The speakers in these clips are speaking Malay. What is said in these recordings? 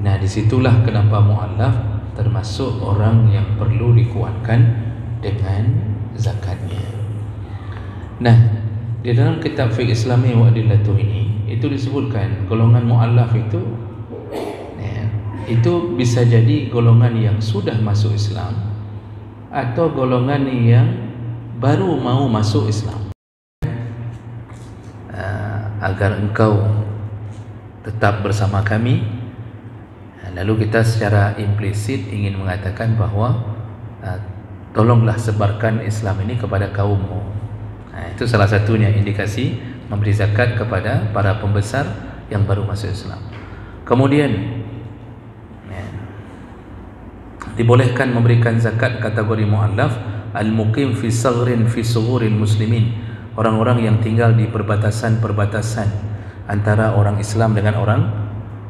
Nah, disitulah kenapa mu'allaf termasuk orang yang perlu dikuatkan dengan zakatnya. Nah, di dalam kitab Fiqh Islami wa Adillatuh ini itu disebutkan golongan mu'allaf itu itu bisa jadi golongan yang sudah masuk Islam atau golongan yang baru mau masuk Islam. Agar engkau tetap bersama kami, lalu kita secara implisit ingin mengatakan bahwa tolonglah sebarkan Islam ini kepada kaummu. Itu salah satunya indikasi memberi zakat kepada para pembesar yang baru masuk Islam. Kemudian dibolehkan memberikan zakat kategori mu'allaf al-muqim fi saghrin fi sughuril muslimin, orang-orang yang tinggal di perbatasan-perbatasan antara orang Islam dengan orang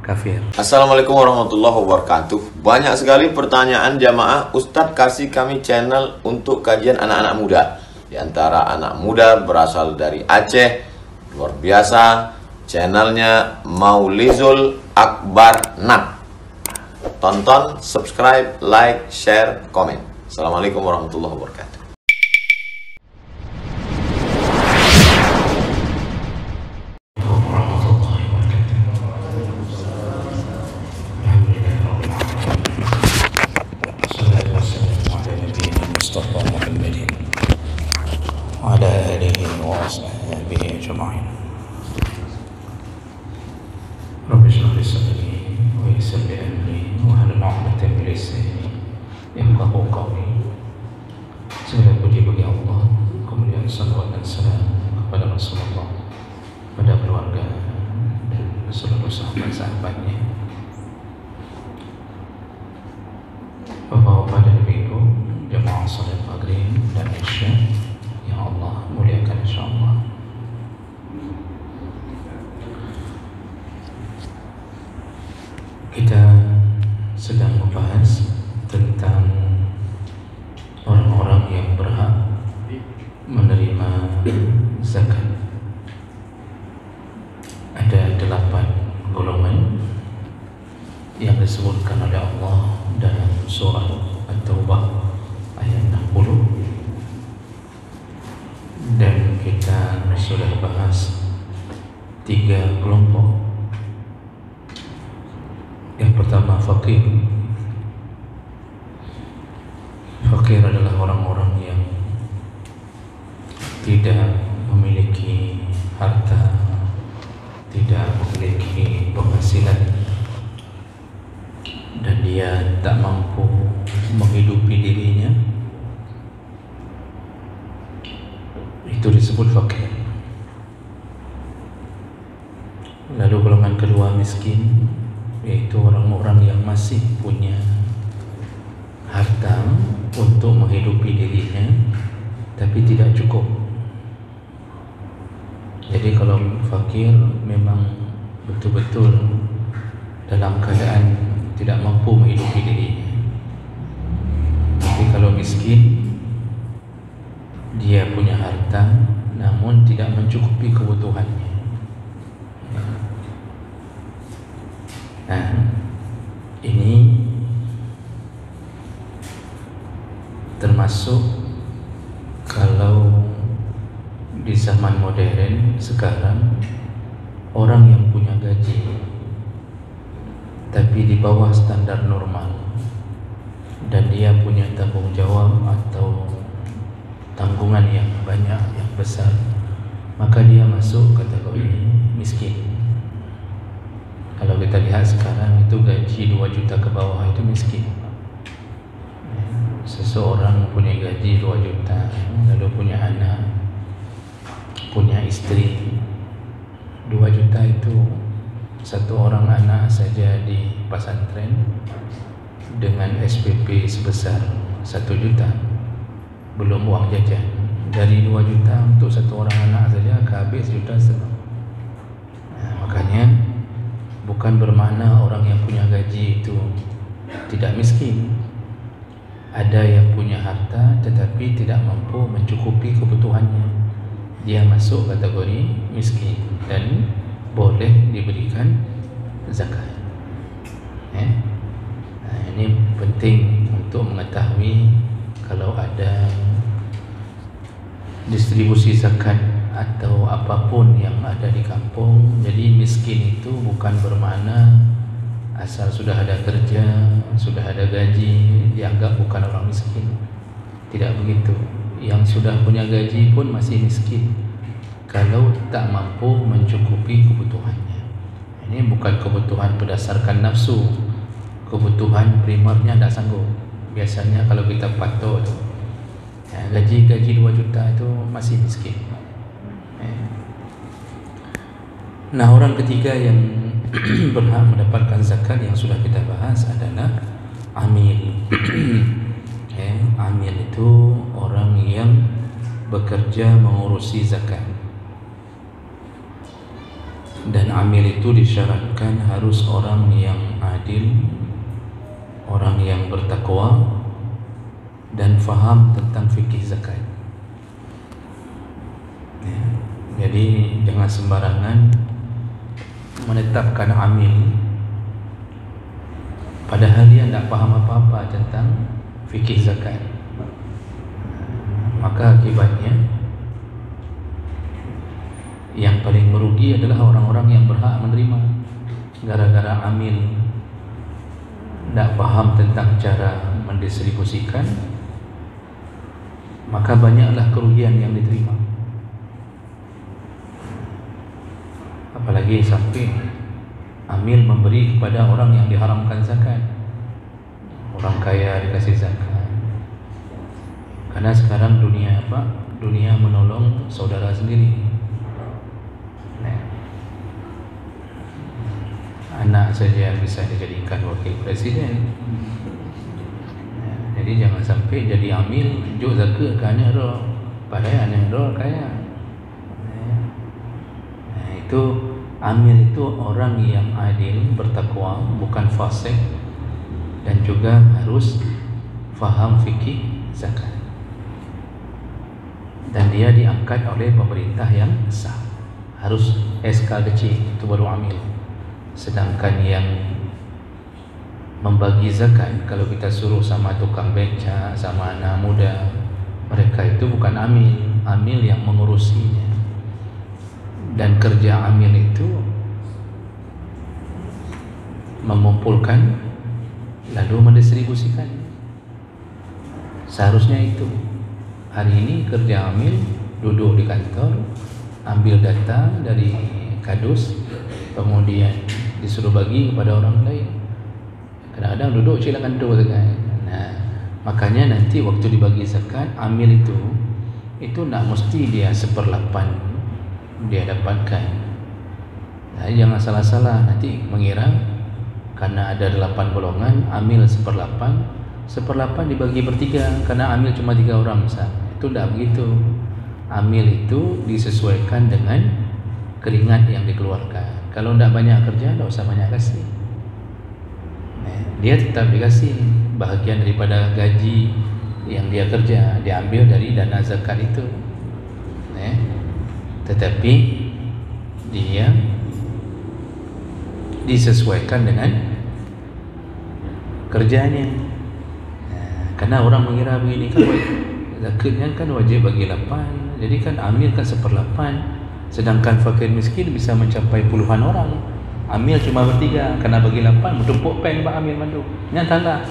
kafir. Assalamualaikum warahmatullahi wabarakatuh. Banyak sekali pertanyaan jamaah, Ustadz kasih kami channel untuk kajian anak-anak muda. Di antara anak muda berasal dari Aceh, luar biasa, channelnya Maulizul Akbar Nak. Tonton, subscribe, like, share, komen. Assalamualaikum warahmatullahi wabarakatuh. Segala puji bagi Allah, kemudian salawat dan salam kepada Rasulullah, pada keluarga dan seluruh sahabat-sahabatnya. Bapak-bapak dan ibu, jamaah salat maghrib dan isya yang Allah muliakan insyaallah. Kita sedang membahas tentang orang-orang yang berhak menerima zakat. Ada 8 golongan yang disebutkan oleh Allah dalam surah At-Taubah ayat 60, dan kita sudah bahas 3 kelompok. Yang pertama fakir. Fakir adalah orang-orang yang tidak memiliki harta, tidak memiliki penghasilan, dan dia tak mampu menghidupi dirinya. Itu disebut fakir. Lalu golongan kedua miskin, yaitu orang-orang yang masih punya harta untuk menghidupi dirinya tapi tidak cukup. Jadi kalau fakir memang betul-betul dalam keadaan tidak mampu menghidupi dirinya. Tapi kalau miskin, dia punya harta namun tidak mencukupi kebutuhannya. Nah, ini termasuk kalau di zaman modern sekarang, orang yang punya gaji tapi di bawah standar normal dan dia punya tanggung jawab atau tanggungan yang banyak, yang besar, maka dia masuk kategori miskin. Kalau kita lihat sekarang itu gaji 2 juta ke bawah itu miskin. Seseorang punya gaji 2 juta, lalu punya anak, punya istri. 2 juta itu satu orang anak saja di pesantren dengan SPP sebesar 1 juta, belum uang jajan. Dari 2 juta untuk satu orang anak saja habis 1,5 juta. Makanya bukan bermakna orang yang punya gaji itu tidak miskin. Ada yang punya harta tetapi tidak mampu mencukupi kebutuhannya, dia masuk kategori miskin dan boleh diberikan zakat. distribusi zakat atau apapun yang ada di kampung. Jadi miskin itu bukan bermakna asal sudah ada kerja, sudah ada gaji dianggap bukan orang miskin. Tidak begitu. Yang sudah punya gaji pun masih miskin kalau tak mampu mencukupi kebutuhannya. Ini bukan kebutuhan berdasarkan nafsu, kebutuhan primernya tidak sanggup. Biasanya kalau kita patok tu, gaji 2 juta itu masih miskin. Nah, orang ketiga yang berhak mendapatkan zakat yang sudah kita bahas adalah amil. Amil itu orang yang bekerja mengurusi zakat. Dan amil itu disyaratkan harus orang yang adil, orang yang bertakwa dan faham tentang fikih zakat. Jadi jangan sembarangan menetapkan amil padahal dia tidak faham apa-apa tentang fikih zakat. Maka akibatnya yang paling merugi adalah orang-orang yang berhak menerima. Gara-gara amil tidak faham tentang cara mendistribusikan, maka banyaklah kerugian yang diterima. Apalagi sampai amil memberi kepada orang yang diharamkan zakat. Orang kaya dikasih zakat. Karena sekarang dunia apa? Dunia menolong saudara sendiri. Anak saja bisa dijadikan wakil presiden. Jadi jangan sampai jadi amil juk zakat kerana roh, padahal anak roh kaya. Itu amil itu orang yang adil, bertakwa, bukan fasik, dan juga harus faham fikih zakat. Dan dia diangkat oleh pemerintah yang sah. Harus SK kecil, itu baru amil. Sedangkan yang membagi zakat, kalau kita suruh sama tukang beca, sama anak muda, mereka itu bukan amil. Amil yang mengurusinya. Dan kerja amil itu mengumpulkan lalu mendistribusikan. Seharusnya itu. Hari ini kerja amil duduk di kantor, ambil data dari kadus, kemudian disuruh bagi kepada orang lain. Kadang-kadang duduk silakan tu zakat. Nah, makanya nanti waktu dibagi zakat, amil itu tak mesti dia 1/8 dia dapatkan. Nah, jangan salah-salah nanti mengira karena ada 8 golongan, amil 1/8 dibagi bertiga karena amil cuma 3 orang misalnya. Itu tidak begitu. Amil itu disesuaikan dengan keringat yang dikeluarkan. Kalau tidak banyak kerja, tidak usah banyak kasih. Dia tetap dikasih bahagian daripada gaji yang dia kerja, diambil dari dana zakat itu. Tetapi dia disesuaikan dengan kerjanya. Karena orang mengira begini kan, zakatnya kan wajib bagi 8, jadi kan amil kan 1/8, sedangkan fakir miskin bisa mencapai puluhan orang. Amil cuma bertiga, kena bagi 8, bertumpuk pen pak amil mandu. Nyatalah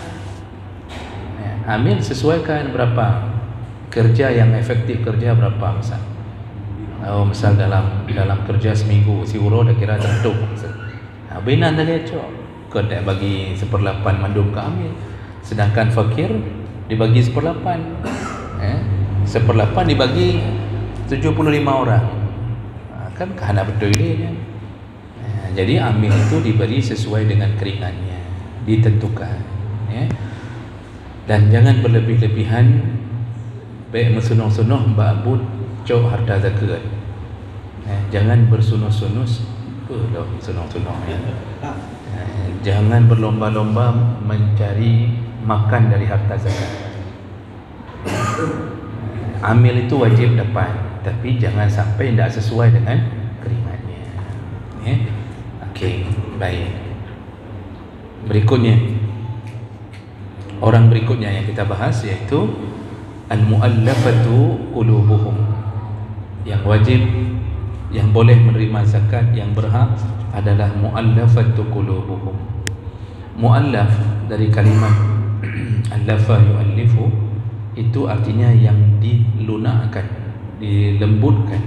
amil sesuaikan berapa kerja yang efektif, kerja berapa misal. Misal dalam kerja seminggu si uro dah kira tentu. Binan tadi cok, kena bagi 1/8 mandum ke amil. Sedangkan fakir dibagi 1/8. 1/8 dibagi 75 orang. Kan kena betul ini kan. Jadi amil itu diberi sesuai dengan keringannya, ditentukan. Dan jangan berlebih-lebihan, baik mensunuh-sunuh mbak bud cok harta zakat. Jangan bersunus-sunus, sunus-sunus. Jangan berlomba-lomba mencari makan dari harta zakat. Amil itu wajib dapat, tapi jangan sampai tidak sesuai dengan keringatnya. Okey, baik. Berikutnya, orang berikutnya yang kita bahas yaitu al-mu'allafatu qulubuhum. Yang wajib, yang boleh menerima zakat, yang berhak adalah mu'allafatu qulubuhum. Mu'allaf dari kalimat allafa yu'allifu, itu artinya yang dilunakkan, dilembutkan.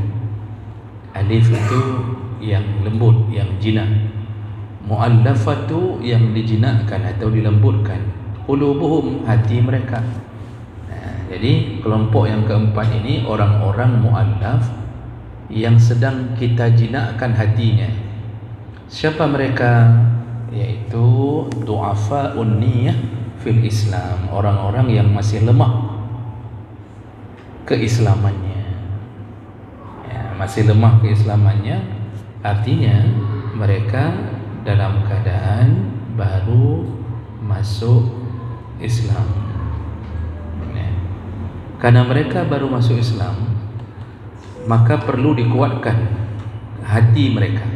Alif itu yang lembut, yang jinak. Mu'allafatu yang dijinakkan atau dilembutkan. Qulubuhum, hati mereka. Jadi kelompok yang keempat ini orang-orang mu'allaf yang sedang kita jinakkan hatinya. Siapa mereka? Yaitu du'afa'un niyah fil Islam, orang-orang yang masih lemah keislamannya. Masih lemah keislamannya, artinya mereka dalam keadaan baru masuk Islam. Karena mereka baru masuk Islam, maka perlu dikuatkan hati mereka.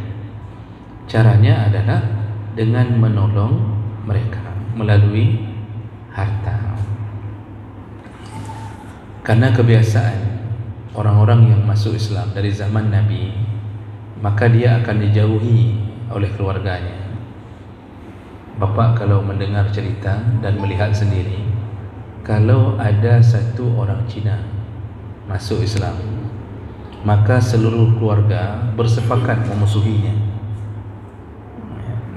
Caranya adalah dengan menolong mereka melalui harta. Karena kebiasaan orang-orang yang masuk Islam dari zaman Nabi, maka dia akan dijauhi oleh keluarganya. Bapak kalau mendengar cerita dan melihat sendiri, kalau ada satu orang Cina masuk Islam, maka seluruh keluarga bersepakat memusuhinya.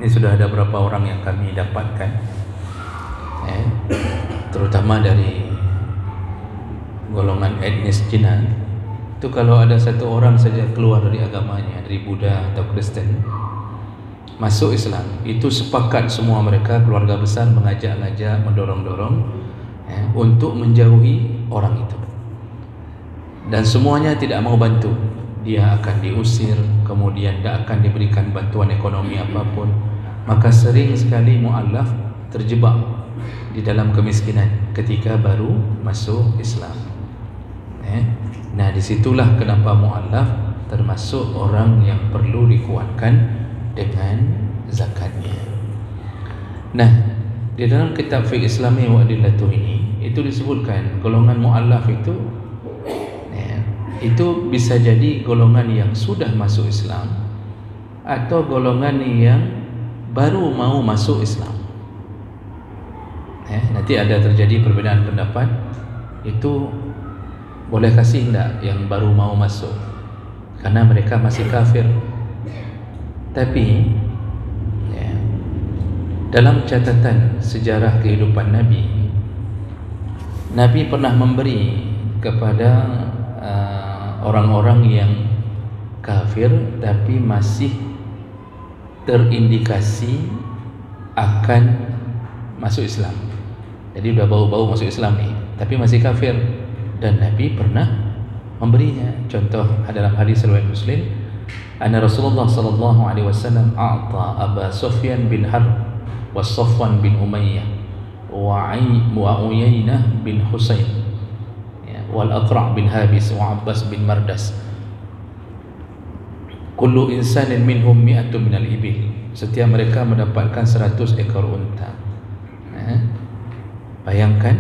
Ini sudah ada beberapa orang yang kami dapatkan, terutama dari golongan etnis Cina. Itu kalau ada satu orang saja keluar dari agamanya, dari Buddha atau Kristen, masuk Islam, itu sepakat semua mereka, keluarga besar, mengajak-ngajak, mendorong-dorong untuk menjauhi orang itu. Dan semuanya tidak mau bantu. Dia akan diusir, kemudian tidak akan diberikan bantuan ekonomi apapun. Maka sering sekali mu'allaf terjebak di dalam kemiskinan ketika baru masuk Islam. Nah, disitulah kenapa mu'allaf termasuk orang yang perlu dikuatkan dengan zakatnya. Nah, di dalam kitab Fiqh Islami wa Adillatuh ini, itu disebutkan golongan mu'allaf itu bisa jadi golongan yang sudah masuk Islam atau golongan yang baru mau masuk Islam. Nanti ada terjadi perbedaan pendapat, itu boleh kasih enggak yang baru mau masuk karena mereka masih kafir. Tapi dalam catatan sejarah kehidupan Nabi, Nabi pernah memberi kepada orang-orang yang kafir tapi masih terindikasi akan masuk Islam. Jadi sudah bau-bau masuk Islam nih, tapi masih kafir, dan Nabi pernah memberinya. Contoh dalam hadis riwayat Muslim, anna Rasulullah sallallahu alaihi wasallam a'ta Aba Sufyan bin Harb wa Safwan bin Umayyah wa Uyainah bin Husain wal Aqra' bin Habis wa Abbas bin Mardas kullu insanin minhum mi'atun minal ibil. Setiap mereka mendapatkan 100 ekor unta. Bayangkan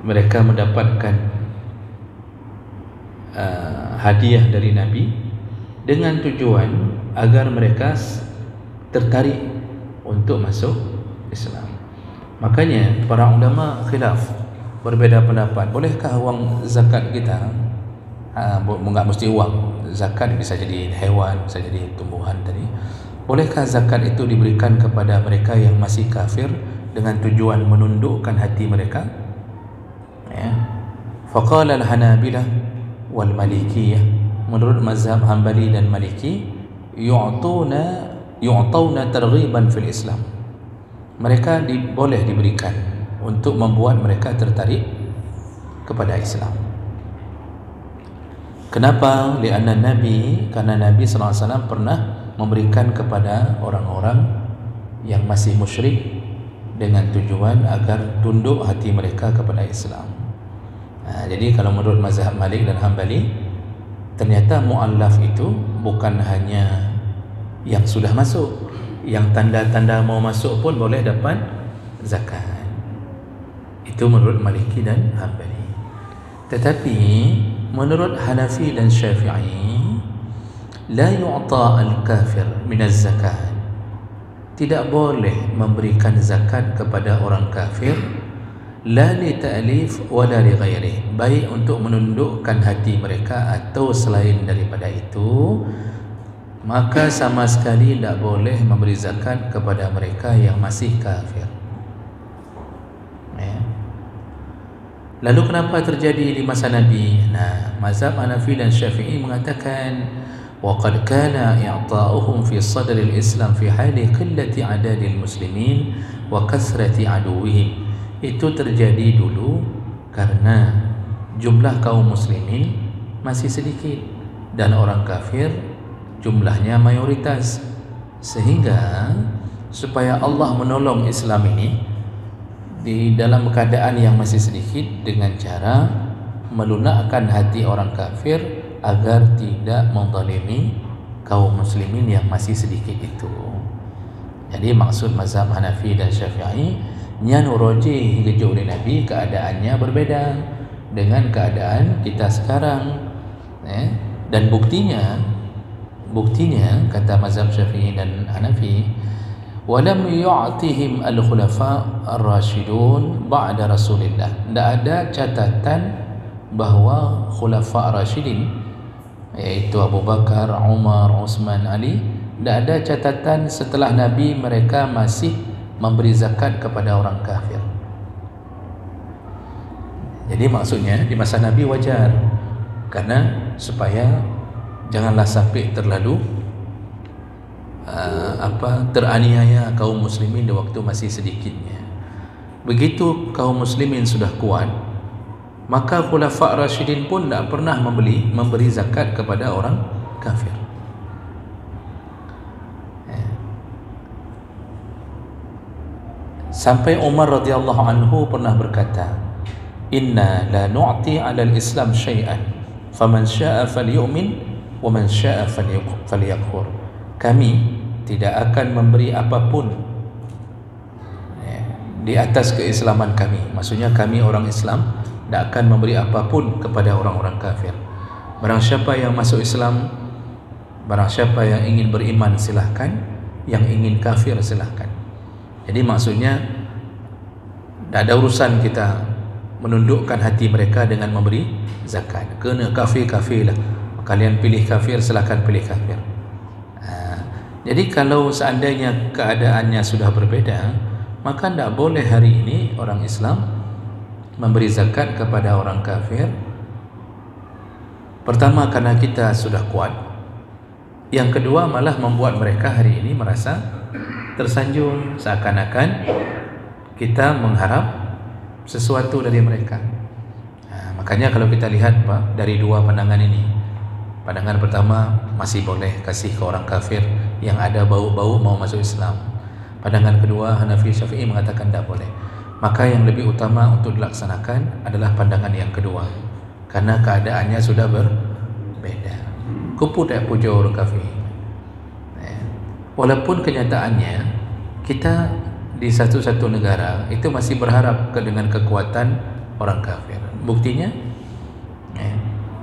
mereka mendapatkan hadiah dari Nabi dengan tujuan agar mereka tertarik untuk masuk Islam. Makanya para ulama khilaf, berbeza pendapat. Bolehkah uang zakat kita, enggak mesti uang, zakat bisa jadi hewan, bisa jadi tumbuhan tadi. Bolehkah zakat itu diberikan kepada mereka yang masih kafir dengan tujuan menundukkan hati mereka? Faqala al-Hanabilah wal Malikiyah, menurut mazhab Hanbali dan Maliki, yu'tawna targhiban fil Islam. Mereka boleh diberikan untuk membuat mereka tertarik kepada Islam. Kenapa? Lianna Nabi, karena Nabi SAW pernah memberikan kepada orang-orang yang masih musyrik dengan tujuan agar tunduk hati mereka kepada Islam. Jadi kalau menurut mazhab Malik dan Hambali, ternyata mu'allaf itu bukan hanya yang sudah masuk, yang tanda-tanda mau masuk pun boleh dapat zakat. Itu menurut Maliki dan Hambali. Tetapi menurut Hanafi dan Syafi'i, la yu'ta al-kafir minaz zakat, tidak boleh memberikan zakat kepada orang kafir, la li ta'lif wa la li ghairi, baik untuk menundukkan hati mereka atau selain daripada itu, maka sama sekali tidak boleh memberi zakat kepada mereka yang masih kafir. Lalu kenapa terjadi di masa Nabi? Nah, mazhab Hanafi dan Syafi'i mengatakan وَقَدْ كَانَ إِعْطَاؤُهُمْ فِي صَدْرِ الْإِسْلَامِ فِي حَالِ قِلَّةِ عَدَدِ الْمُسْلِمِينَ وَكَثْرَةِ عَدُوِّهِمْ. Itu terjadi dulu karena jumlah kaum muslimin masih sedikit dan orang kafir jumlahnya mayoritas, sehingga supaya Allah menolong Islam ini di dalam keadaan yang masih sedikit dengan cara melunakkan hati orang kafir agar tidak menzalimi kaum muslimin yang masih sedikit itu. Jadi maksud mazhab Hanafi dan Syafi'i, nyanu roji hingga oleh Nabi keadaannya berbeda dengan keadaan kita sekarang. Dan buktinya kata mazhab Syafi'i dan Hanafi, walam yu'tihim al-khulafa ar-rasyidun ba'da Rasulillah. Tidak ada catatan bahawa khulafa ar-rasyidin, yaitu Abu Bakar, Umar, Utsman, Ali, tidak ada catatan setelah Nabi mereka masih memberi zakat kepada orang kafir. Jadi maksudnya di masa Nabi wajar, karena supaya janganlah sampai terlalu teraniaya kaum muslimin di waktu masih sedikitnya. Begitu kaum muslimin sudah kuat, maka khulafa rasyidin pun tidak pernah memberi zakat kepada orang kafir. Sampai Umar radhiyallahu anhu pernah berkata, inna la nu'ti 'ala al-islam syai'an faman syaa'a falyu'min wa man syaa'a falyakfur. Kami tidak akan memberi apapun di atas keislaman kami. Maksudnya kami orang Islam tidak akan memberi apapun kepada orang-orang kafir. Barang siapa yang masuk Islam, barang siapa yang ingin beriman silahkan, yang ingin kafir silahkan. Jadi maksudnya tidak ada urusan kita menundukkan hati mereka dengan memberi zakat. Kena kafir lah, kalian pilih kafir, silahkan pilih kafir. Jadi kalau seandainya keadaannya sudah berbeda, maka tidak boleh hari ini orang Islam memberi zakat kepada orang kafir. Pertama, karena kita sudah kuat. Yang kedua, malah membuat mereka hari ini merasa tersanjung, seakan-akan kita mengharap sesuatu dari mereka. Makanya kalau kita lihat Pak, dari dua pandangan ini, pandangan pertama masih boleh kasih ke orang kafir yang ada bau-bau mau masuk Islam. Pandangan kedua, Hanafi Syafi'i mengatakan tidak boleh. Maka yang lebih utama untuk dilaksanakan adalah pandangan yang kedua, karena keadaannya sudah berbeda. Kupu tak puja orang kafir. Walaupun kenyataannya kita di satu-satu negara itu masih berharap dengan kekuatan orang kafir. Buktinya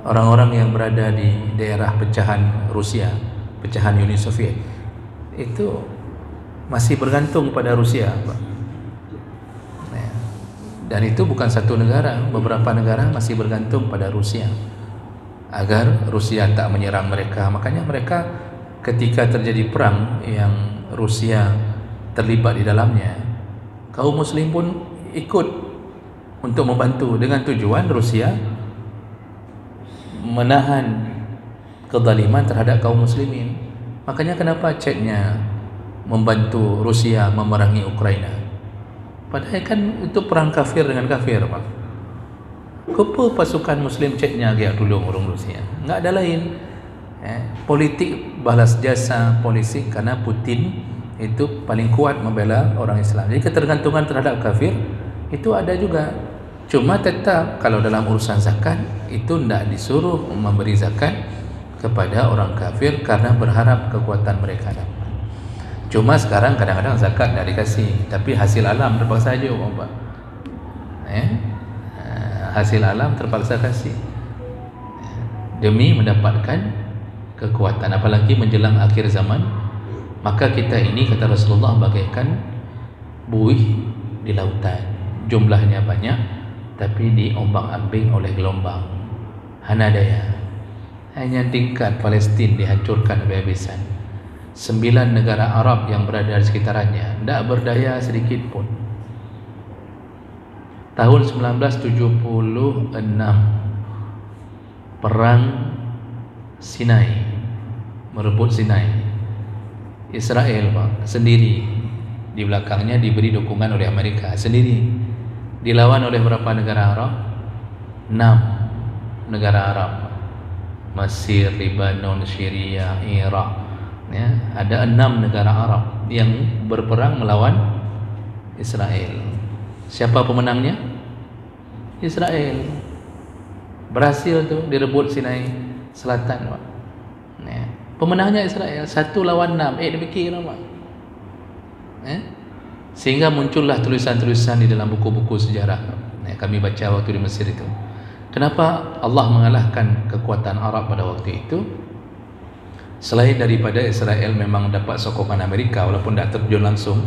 orang-orang yang berada di daerah pecahan Rusia, pecahan Uni Soviet, itu masih bergantung pada Rusia, Pak. Dan itu bukan satu negara, beberapa negara masih bergantung pada Rusia agar Rusia tak menyerang mereka. Makanya mereka ketika terjadi perang yang Rusia terlibat di dalamnya, kaum muslim pun ikut untuk membantu dengan tujuan Rusia menahan kezaliman terhadap kaum muslimin. Makanya kenapa Chechnya membantu Rusia memerangi Ukraina? Padahal kan itu perang kafir dengan kafir, Pak. Kenapa pasukan muslim Chechnya agak tolong orang Rusia? Enggak ada lain. Politik balas jasa polisi, karena Putin itu paling kuat membela orang Islam. Jadi ketergantungan terhadap kafir itu ada juga. Cuma tetap kalau dalam urusan zakat itu tidak disuruh memberi zakat kepada orang kafir karena berharap kekuatan mereka dapat. Cuma sekarang kadang-kadang zakat tidak dikasih, tapi hasil alam terpaksa saja, Pak. Hasil alam terpaksa kasih. demi mendapatkan kekuatan, apalagi menjelang akhir zaman. Maka kita ini, kata Rasulullah, bagaikan buih di lautan, jumlahnya banyak tapi diombang-ambing oleh gelombang, hana daya. Hanya tingkat Palestin dihancurkan habis-habisan, 9 negara Arab yang berada di sekitarnya tidak berdaya sedikit pun. Tahun 1976 perang Sinai, merebut Sinai. Israel Pak, sendiri, di belakangnya diberi dukungan oleh Amerika, sendiri, dilawan oleh berapa negara Arab? 6 negara Arab, Mesir, Lebanon, Syria, Irak, ya, ada 6 negara Arab yang berperang melawan Israel. Siapa pemenangnya? Israel. Berhasil tu direbut Sinai Selatan, Pak. Ya. Pemenangnya Israel, 1 lawan 6. Demikian, Pak. Ya. Sehingga muncullah tulisan-tulisan di dalam buku-buku sejarah. Ya, kami baca waktu di Mesir itu. Kenapa Allah mengalahkan kekuatan Arab pada waktu itu? Selain daripada Israel memang dapat sokongan Amerika walaupun tidak terjun langsung,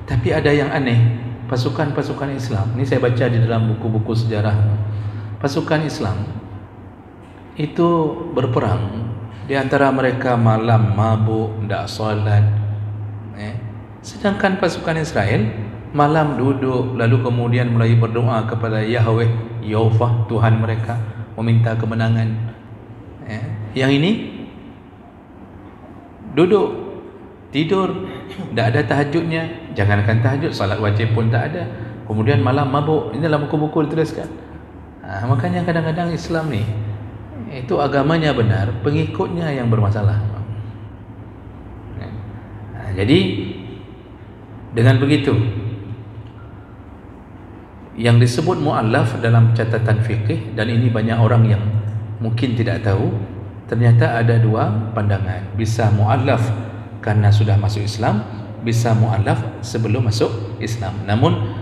tapi ada yang aneh. Pasukan-pasukan Islam, ini saya baca di dalam buku-buku sejarah, pasukan Islam itu berperang, di antara mereka malam mabuk, tidak salat, sedangkan pasukan Israel malam duduk, lalu kemudian mulai berdoa kepada Yahweh, Yahweh Tuhan mereka, meminta kemenangan. Yang ini duduk, tidur, tidak ada tahajudnya, jangankan tahajud, salat wajib pun tak ada. Kemudian malam mabuk. Ini dalam buku-buku dituliskan. Makanya kadang-kadang Islam ni, itu agamanya benar, pengikutnya yang bermasalah. Jadi dengan begitu, yang disebut mu'allaf dalam catatan fiqih, dan ini banyak orang yang mungkin tidak tahu, ternyata ada 2 pandangan. Bisa mu'allaf karena sudah masuk Islam, bisa mu'allaf sebelum masuk Islam. Namun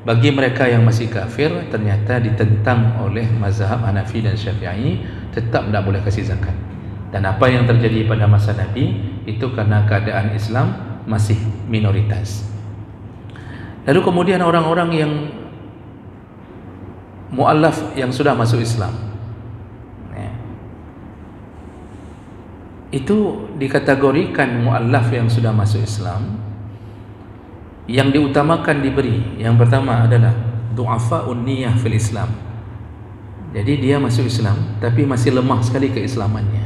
bagi mereka yang masih kafir, ternyata ditentang oleh mazhab Hanafi dan Syafi'i, tetap tidak boleh kasih zakat. Dan apa yang terjadi pada masa Nabi itu karena keadaan Islam masih minoritas. Lalu kemudian orang-orang yang mu'allaf yang sudah masuk Islam, itu dikategorikan mu'allaf yang sudah masuk Islam. Yang diutamakan diberi, yang pertama adalah du'afa'un niyah fil Islam. Jadi dia masuk Islam tapi masih lemah sekali keislamannya,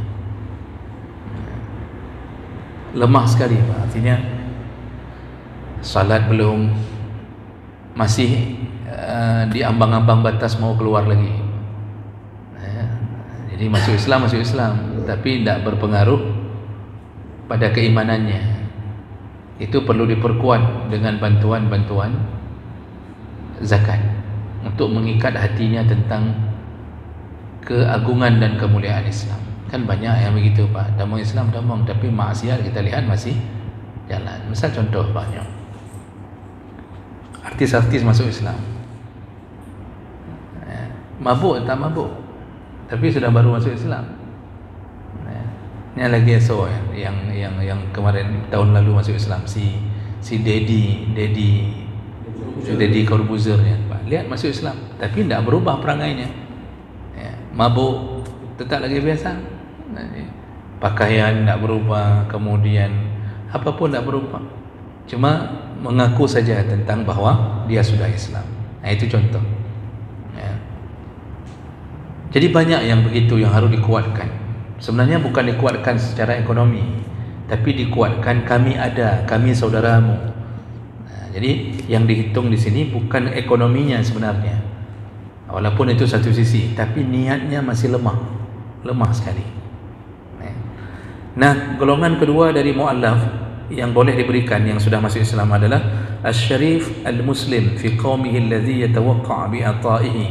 lemah sekali, artinya salat belum, masih di ambang-ambang batas mau keluar lagi. Jadi masuk Islam tapi tidak berpengaruh pada keimanannya. Itu perlu diperkuat dengan bantuan-bantuan zakat untuk mengikat hatinya tentang keagungan dan kemuliaan Islam. Kan banyak yang begitu, Pak, damang Islam damang, tapi maksiat kita lihat masih jalan. Misal contoh banyak artis-artis masuk Islam, mabuk tak mabuk, tapi sudah baru masuk Islam. Ini lagi esok yang kemarin tahun lalu masuk Islam, si Deddy Corbuzier ya, Pak. Lihat masuk Islam tapi tidak berubah perangainya, mabuk tetap lagi biasa, pakaian tidak berubah, kemudian apapun tidak berubah, cuma mengaku saja tentang bahwa dia sudah Islam. Itu contoh. Jadi banyak yang begitu yang harus dikuatkan. Sebenarnya bukan dikuatkan secara ekonomi, tapi dikuatkan kami ada, kami saudaramu. Jadi yang dihitung di sini bukan ekonominya sebenarnya, walaupun itu satu sisi, tapi niatnya masih lemah sekali. Nah, golongan kedua dari mu'allaf yang boleh diberikan yang sudah masuk Islam adalah asy-syarif al-muslim fi qaumihi alladhi yatawaqqa' bi ata'ihi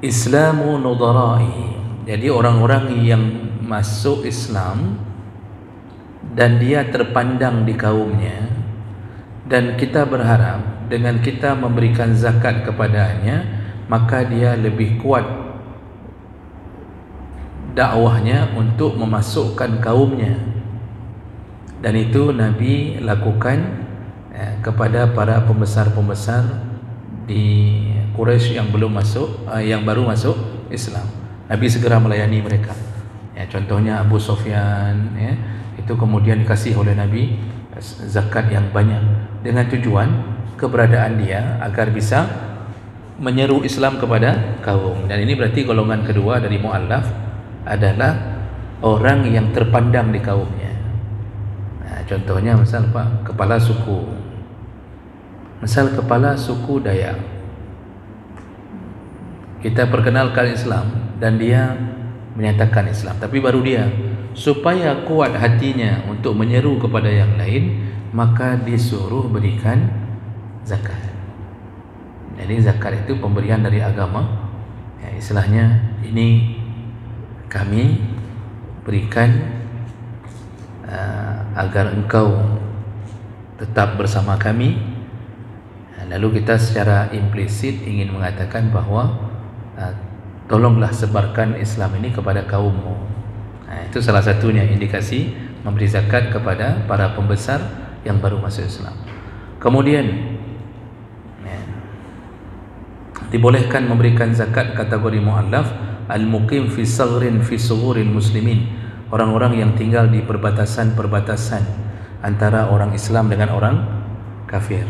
islamu nudara'ihi. Jadi orang-orang yang masuk Islam dan dia terpandang di kaumnya, dan kita berharap dengan kita memberikan zakat kepadanya, maka dia lebih kuat dakwahnya untuk memasukkan kaumnya, dan itu Nabi lakukan kepada para pembesar-pembesar di Quraisy yang belum masuk, yang baru masuk Islam. Nabi segera melayani mereka. Contohnya Abu Sufyan, itu kemudian dikasih oleh Nabi zakat yang banyak dengan tujuan keberadaan dia agar bisa menyeru Islam kepada kaum. Dan ini berarti golongan kedua dari mu'allaf adalah orang yang terpandang di kaumnya. Contohnya misal kepala suku, misal kepala suku Dayak, kita perkenalkan Islam dan dia menyatakan Islam, tapi baru dia, supaya kuat hatinya untuk menyeru kepada yang lain, maka disuruh berikan zakat. Jadi zakat itu pemberian dari agama, istilahnya ini kami berikan agar engkau tetap bersama kami. Lalu kita secara implisit ingin mengatakan bahawa tolonglah sebarkan Islam ini kepada kaummu. Itu salah satunya indikasi memberi zakat kepada para pembesar yang baru masuk Islam. Kemudian dibolehkan memberikan zakat kategori mu'allaf al-muqim fi saghrin fi sughuril muslimin, orang-orang yang tinggal di perbatasan-perbatasan antara orang Islam dengan orang kafir.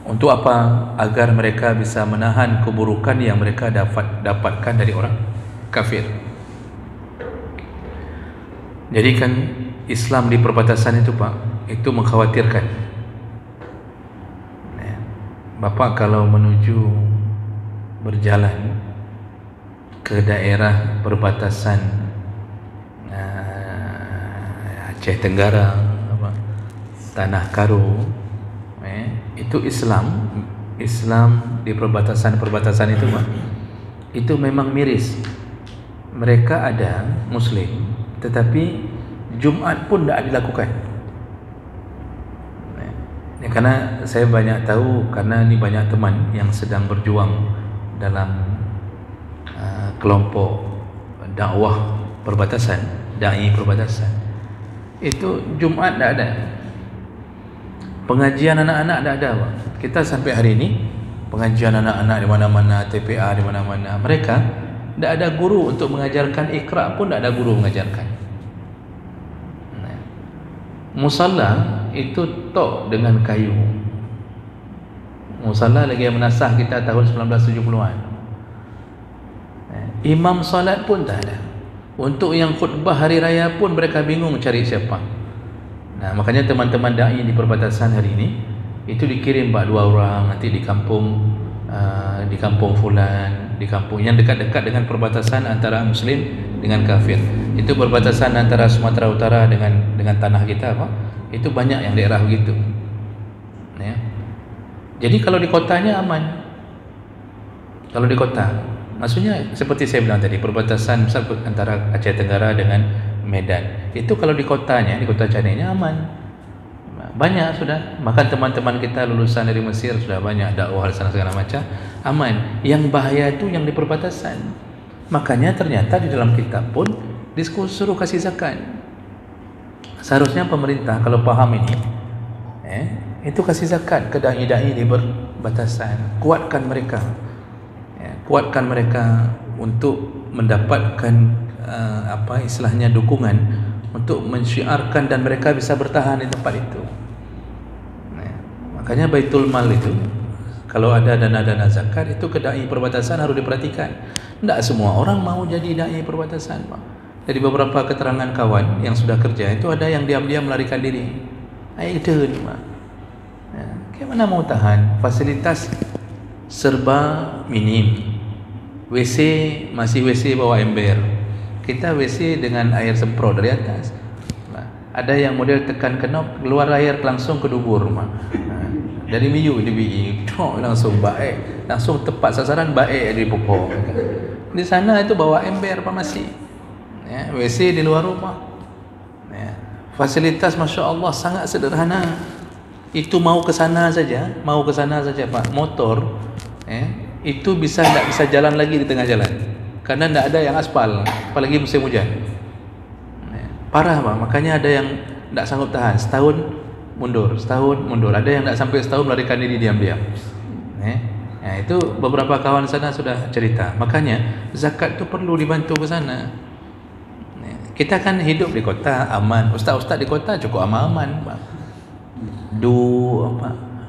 Untuk apa? Agar mereka bisa menahan keburukan yang mereka dapatkan dari orang kafir. Jadi kan Islam di perbatasan itu Pak, itu mengkhawatirkan. Bapak kalau menuju berjalan ke daerah perbatasan Aceh Tenggara, Tanah Karo, itu Islam di perbatasan itu Pak, itu memang miris. Mereka ada Muslim, tetapi Jumat pun tidak dilakukan. Karena saya banyak tahu, karena ini banyak teman yang sedang berjuang dalam kelompok dakwah perbatasan, dai perbatasan. Itu Jumat tidak ada. Pengajian anak-anak tidak ada Pak. Kita sampai hari ini pengajian anak-anak di mana-mana, TPA di mana-mana. Mereka tidak ada guru untuk mengajarkan Iqra pun, tidak ada guru mengajarkan. Musalla itu tok dengan kayu. Musalla lagi yang menasah kita tahun 1970-an. Imam salat pun tak ada. Untuk yang khutbah hari raya pun mereka bingung cari siapa. Makanya teman-teman dai di perbatasan hari ini itu dikirim Pak 2 orang nanti di kampung fulan, di kampung yang dekat-dekat dengan perbatasan antara Muslim dengan kafir. Itu perbatasan antara Sumatera Utara dengan tanah kita Pak. Itu banyak yang daerah begitu. Jadi kalau di kotanya aman. Kalau di kota, maksudnya seperti saya bilang tadi, perbatasan misal antara Aceh Tenggara dengan Medan, itu kalau di kotanya, di kota Canainya aman. Banyak sudah, bahkan teman-teman kita lulusan dari Mesir sudah banyak dakwah di sana segala macam, aman. Yang bahaya itu yang di perbatasan. Makanya ternyata di dalam kitab pun disuruh kasih zakat. Seharusnya pemerintah kalau paham ini, itu kasih zakat ke dai-dai di perbatasan, kuatkan mereka, kuatkan mereka untuk mendapatkan istilahnya dukungan untuk mensyiarkan dan mereka bisa bertahan di tempat itu. Makanya Baitul Mal itu kalau ada dana-dana zakat itu ke dai perbatasan harus diperhatikan. Tidak semua orang mau jadi dai perbatasan Pak. Dari beberapa keterangan kawan yang sudah kerja itu ada yang diam-diam melarikan diri. Itu Pak. Bagaimana mau tahan? Fasilitas serba minim. WC masih WC bawa ember. Kita WC dengan air semprot dari atas. Ada yang model tekan kenop, keluar air langsung ke dubur rumah. Dari miyu langsung baik, langsung tepat sasaran baik di pupuk. Di sana itu bawa ember farmasi. WC di luar rumah. Fasilitas Masya Allah sangat sederhana. Itu mau ke sana saja Pak, motor itu tidak bisa jalan lagi di tengah jalan. karena tidak ada yang aspal, apalagi musim hujan. Parah Pak, makanya ada yang tidak sanggup tahan, setahun mundur, ada yang tidak sampai setahun melarikan diri diam-diam. Nah, itu beberapa kawan sana sudah cerita. Makanya zakat itu perlu dibantu ke sana. Kita kan hidup di kota aman, ustaz-ustaz di kota cukup aman-aman Pak.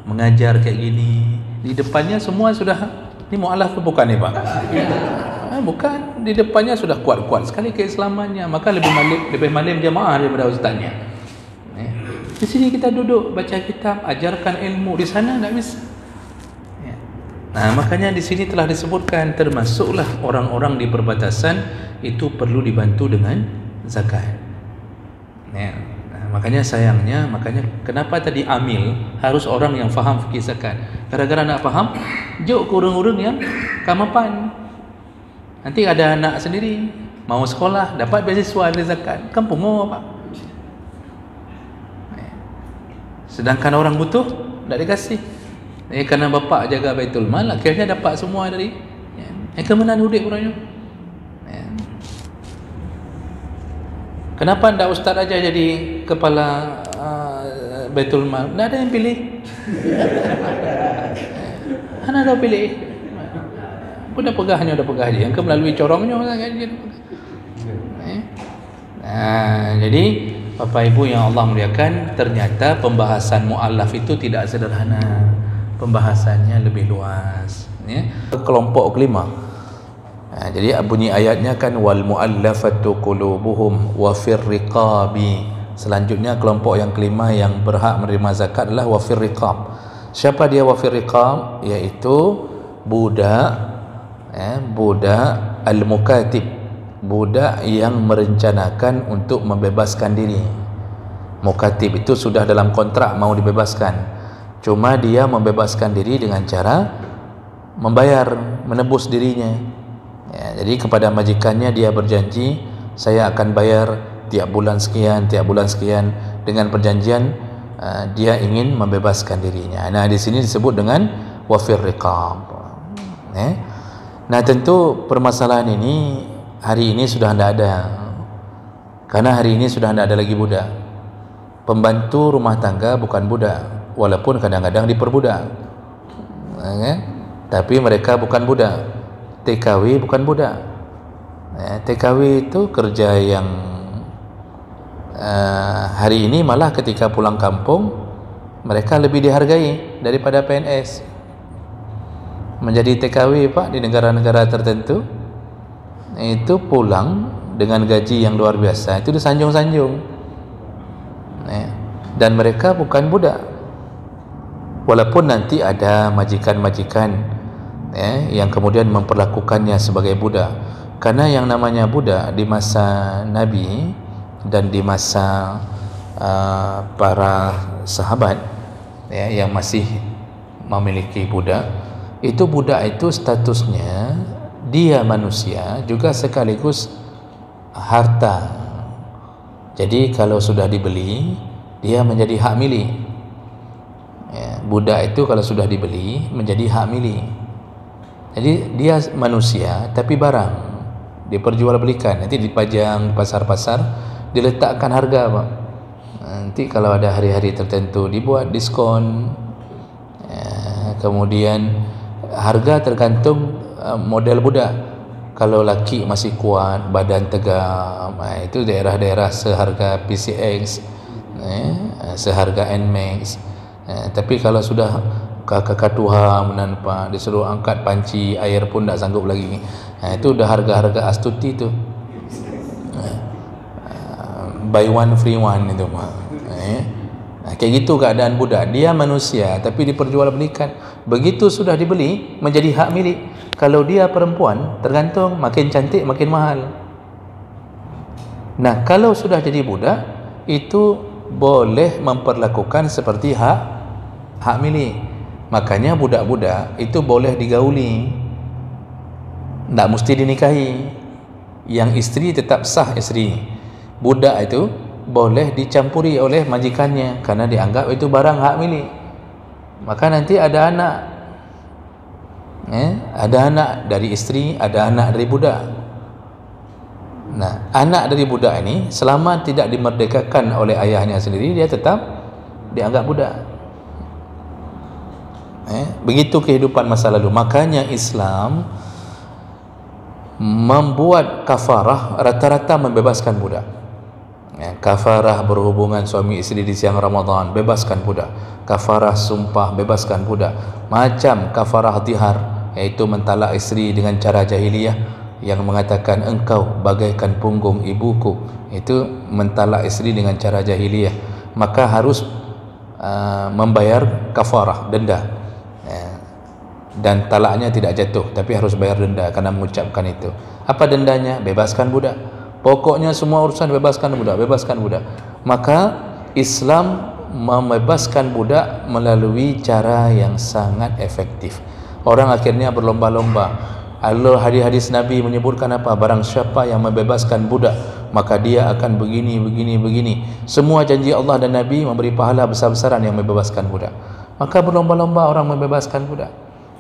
Mengajar kayak gini, di depannya semua sudah, ini mu'alaf tu bukan ni Pak? Bukan, di depannya sudah kuat-kuat sekali keislamannya, maka lebih malim jamaah daripada ustaznya. Di sini kita duduk baca kitab, ajarkan ilmu, di sana tak bisa. Nah, makanya di sini telah disebutkan termasuklah orang-orang di perbatasan itu perlu dibantu dengan zakat. Makanya sayangnya, kenapa tadi amil harus orang yang faham fikih zakat? Gara-gara nak faham, jauh ke orang-orang yang kamapan. Nanti ada anak sendiri mau sekolah, dapat beasiswa dari zakat, kampung Pak. Sedangkan orang butuh tak dikasih. Kerana bapak jaga Baitul Mal, akhirnya dapat semua dari kemenangan hudik orangnya. Kenapa tidak ustaz aja jadi kepala Baitul Mal? Tak ada yang pilih. Mana ada pilih? Udah pegahnya dia. Yang melalui corongnya jadi Bapak Ibu yang Allah muliakan, ternyata pembahasan mu'allaf itu tidak sederhana. Pembahasannya lebih luas. Kelompok kelima. Jadi bunyi ayatnya kan wal mu'allafatu qulubuhum wa fir riqabi. Selanjutnya kelompok yang kelima yang berhak menerima zakat adalah wa fir riqab. Siapa dia wa fir riqab? Yaitu budak budak al-mukatib, budak yang merencanakan untuk membebaskan diri. Mukatib itu sudah dalam kontrak mau dibebaskan, cuma dia membebaskan diri dengan cara membayar, menebus dirinya. Jadi kepada majikannya dia berjanji, saya akan bayar tiap bulan sekian dengan perjanjian dia ingin membebaskan dirinya. Nah, di sini disebut dengan wafir riqab. Nah, tentu permasalahan ini hari ini sudah tidak ada, karena hari ini sudah tidak ada lagi budak. Pembantu rumah tangga bukan budak, walaupun kadang-kadang diperbudak, tapi mereka bukan budak. TKW bukan budak. TKW itu kerja yang hari ini malah ketika pulang kampung mereka lebih dihargai daripada PNS. Menjadi TKW Pak di negara-negara tertentu itu pulang dengan gaji yang luar biasa, itu disanjung-sanjung. Dan mereka bukan budak, walaupun nanti ada majikan-majikan yang kemudian memperlakukannya sebagai budak. Karena yang namanya budak di masa Nabi dan di masa para sahabat yang masih memiliki budak, itu budak itu statusnya dia manusia juga sekaligus harta. Jadi kalau sudah dibeli, dia menjadi hak milik. Budak itu kalau sudah dibeli menjadi hak milik. Jadi dia manusia tapi barang, diperjualbelikan, nanti dipajang di pasar-pasar, diletakkan harga Pak. Nanti kalau ada hari-hari tertentu dibuat diskon. Kemudian harga tergantung model budak. Kalau laki masih kuat, badan tegap, itu daerah-daerah seharga PCX, seharga NMAX. Tapi kalau sudah kakak tua menampak, disuruh angkat panci air pun tak sanggup lagi, itu udah harga-harga astuti tu, buy one free one itu Pak. Kayak gitu keadaan budak. Dia manusia tapi diperjualbelikan. Begitu sudah dibeli menjadi hak milik. Kalau dia perempuan, tergantung, makin cantik makin mahal. Nah, kalau sudah jadi budak, itu boleh memperlakukan seperti hak milik. Makanya budak-budak itu boleh digauli, tak mesti dinikahi. Yang istri tetap sah istri. Budak itu boleh dicampuri oleh majikannya karena dianggap itu barang hak milik. Maka nanti ada anak, ada anak dari istri, ada anak dari budak. Nah, anak dari budak ini selama tidak dimerdekakan oleh ayahnya sendiri, dia tetap dianggap budak. Begitu kehidupan masa lalu. Makanya Islam membuat kafarah rata-rata membebaskan budak. Kafarah berhubungan suami isteri di siang Ramadan, bebaskan budak. Kafarah sumpah, bebaskan budak. Macam kafarah zihar, iaitu mentalak isteri dengan cara jahiliyah, yang mengatakan engkau bagaikan punggung ibuku, itu mentalak isteri dengan cara jahiliyah, maka harus membayar kafarah, denda, dan talaknya tidak jatuh, tapi harus bayar denda karena mengucapkan itu. Apa dendanya? Bebaskan budak. Pokoknya semua urusan bebaskan budak, bebaskan budak. Maka Islam membebaskan budak melalui cara yang sangat efektif. Orang akhirnya berlomba-lomba. Allah, hadis Nabi menyebutkan apa? Barang siapa yang membebaskan budak, maka dia akan begini, begini, begini. Semua janji Allah dan Nabi memberi pahala besar-besaran yang membebaskan budak. Maka berlomba-lomba orang membebaskan budak.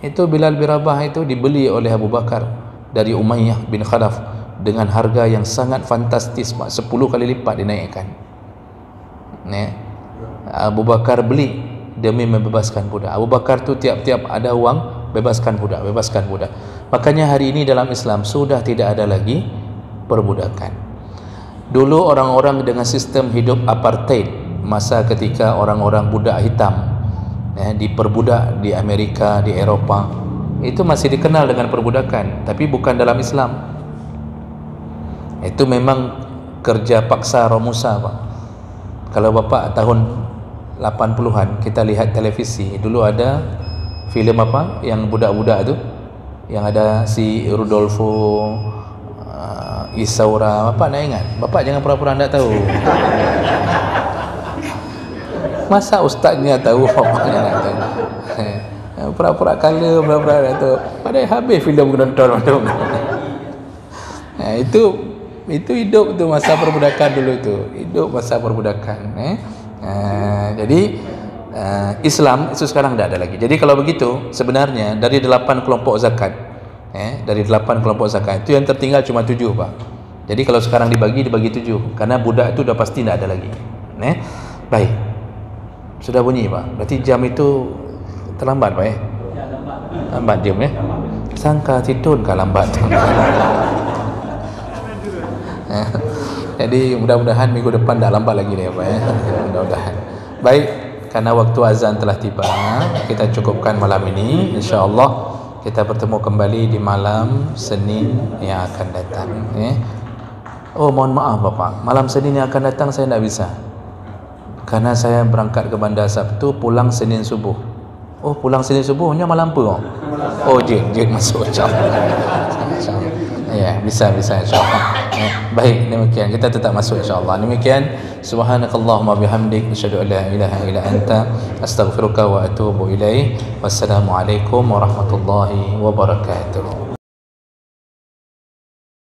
Itu Bilal bin Rabah itu dibeli oleh Abu Bakar dari Umayyah bin Khalaf dengan harga yang sangat fantastis, 10 kali lipat dinaikkan. Abu Bakar beli demi membebaskan budak. Abu Bakar tu tiap-tiap ada uang, bebaskan budak, bebaskan budak. Makanya hari ini dalam Islam sudah tidak ada lagi perbudakan. Dulu orang-orang dengan sistem hidup apartheid, masa ketika orang-orang budak hitam diperbudak di Amerika, di Eropah, itu masih dikenal dengan perbudakan, tapi bukan dalam Islam. Itu memang kerja paksa Romusa, Pak. Kalau Bapak tahun 80-an kita lihat televisi, dulu ada filem apa yang budak-budak tu, yang ada si Rudolfo, Isaura. Bapak nak ingat? Bapak jangan pura-pura tak tahu. Masa ustaznya tahu, bapaknya nak tahu? Pura-pura kala, pura-pura tak tahu. Padahal habis filem nonton. Itu hidup tu masa perbudakan dulu tu. Hidup masa perbudakan. Jadi Islam itu sekarang tidak ada lagi. Jadi kalau begitu sebenarnya dari 8 kelompok zakat, dari 8 kelompok zakat itu yang tertinggal cuma 7, Pak. Jadi kalau sekarang dibagi 7, karena budak itu dah pasti tidak ada lagi. Baik, sudah bunyi, Pak. Berarti jam itu terlambat, Pak. Lambat jam sangka tidun kah lambat. Jadi mudah-mudahan minggu depan tak lambat lagi deh, Pak. Mudah-mudahan. Baik, karena waktu azan telah tiba, kita cukupkan malam ini. InsyaAllah kita bertemu kembali di malam Senin yang akan datang. Oh, mohon maaf Bapak, malam Senin yang akan datang saya tidak bisa, karena saya berangkat ke Bandar Sabtu, pulang Senin subuh. Oh, pulang Senin subuhnya malam apa? Oh, jik masuk, insyaAllah. Ya, bisa insyaAllah. Baik, demikian kita tetap masuk insyaAllah. Demikian, subhanakallahumma bihamdik, asyhadu an la ilaha illa anta, astaghfiruka wa atubu ilaih. Wassalamualaikum warahmatullahi wabarakatuh.